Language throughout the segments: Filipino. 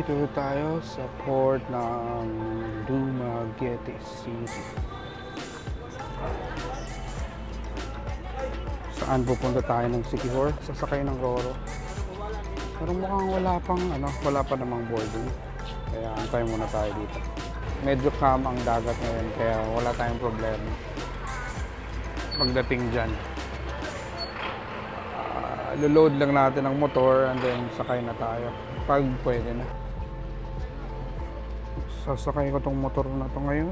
Nandito tayo sa port ng Dumaguete City. Saan pupunta tayo ng Siquijor? Sasakay ng Roro. Pero mukhang wala pa namang boarding. Kaya antay muna tayo dito. Medyo calm ang dagat ngayon kaya wala tayong problema pagdating dyan. Load lang natin ang motor and then sakay na tayo pag pwede na. Sasakay ko tong motor na to ngayon.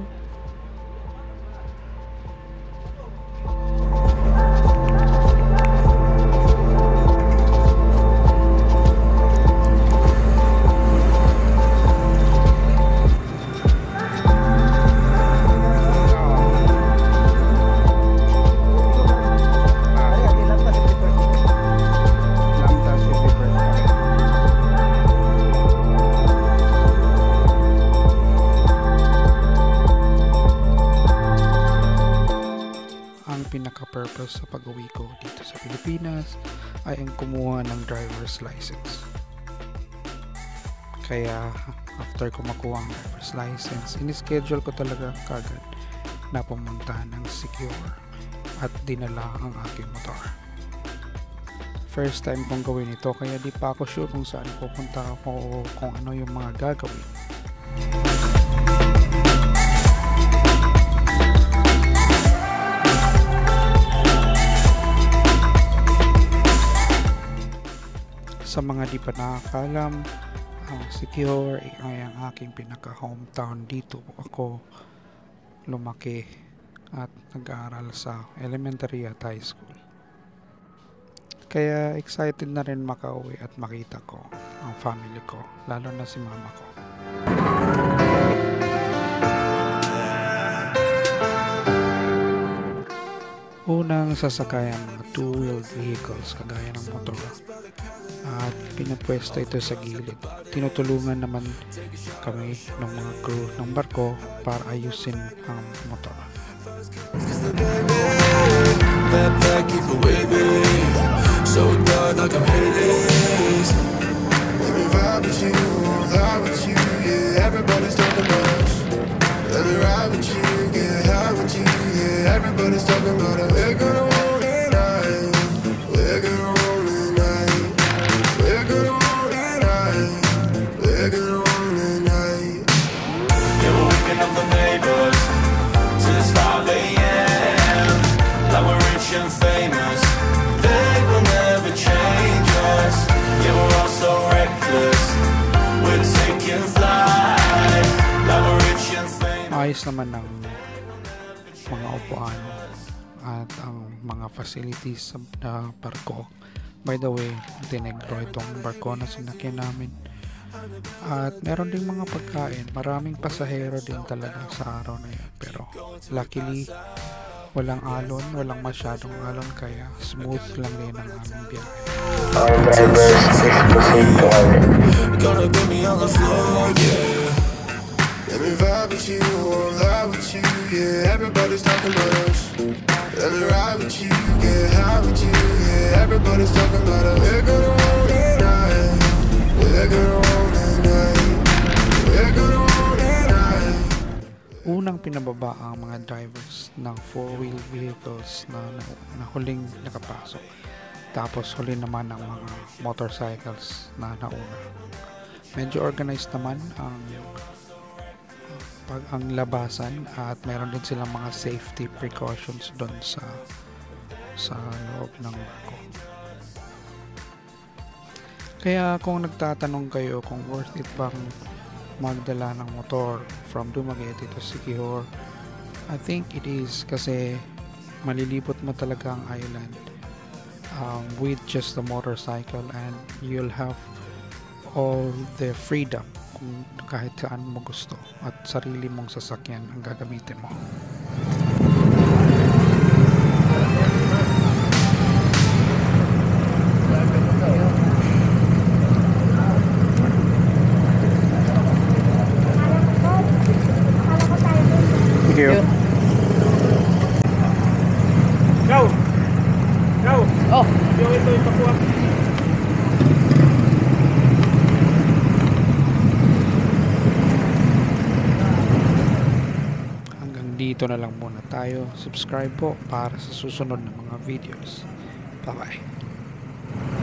Pinaka-purpose sa pag-uwi ko dito sa Pilipinas ay ang kumuha ng driver's license. Kaya after ko makuha ang driver's license, in-schedule ko talaga kagad na pumunta ng Siquijor at dinala ang aking motor. First time kong gawin ito kaya di pa ako sure kung saan pupunta ako o kung ano yung mga gagawin. Sa mga di pa nakakalam, ang Siquijor ay ang aking pinaka-hometown. Dito ako lumaki at nag-aaral sa elementary at high school. Kaya excited na rin makauwi at makita ko ang family ko, lalo na si mama ko. Unang sasakay ang mga two-wheeled vehicles kagaya ng motor at pinapwesto ito sa gilid. Tinutulungan naman kami ng mga crew ng barko para ayusin ang motor. Everybody's talking about it. We're gonna roll tonight. We're gonna roll tonight. We're gonna roll tonight. We're gonna roll tonight. Yeah, we're waking up the neighbors till it's 5 a.m. Like we're rich and famous. They will never change us. Yeah, we're all so reckless. We're taking flight. Like we're rich and famous. Ayos naman ng mga upuan at ang mga facilities sa barko. By the way, Montenegro itong barko na sinakyan namin. At meron ding mga pagkain. Maraming pasahero din talaga sa araw na yun. Pero luckily, walang alon, walang masyadong alon kaya smooth lang din ang aming biyahe. All drivers, please proceed to orbit. Gonna get me on the floor, yeah. Let me vibe with you, lie with you, yeah. Everybody's talking about us. Let me ride with you, get high with you, yeah. Everybody's talking about us. We're gonna roll tonight. We're gonna roll tonight. We're gonna roll tonight. Unang pinababa ang mga drivers ng four-wheel vehicles na huling nakapasok. Tapos huli naman ang mga motorcycles na nauna. Medyo organized naman ang labasan at meron din silang mga safety precautions doon sa loob ng barko. Kaya kung nagtatanong kayo kung worth it bang magdala ng motor from Dumaguete to Siquijor, I think it is kasi malilipot mo talaga ang island with just the motorcycle and you'll have all the freedom kung kahit saan mo gusto at sarili mong sasakyan ang gagamitin mo. Thank you. Go! Go! Oh! Ito, pakuha. dito na lang muna tayo. Subscribe po para sa susunod na mga videos. Bye bye.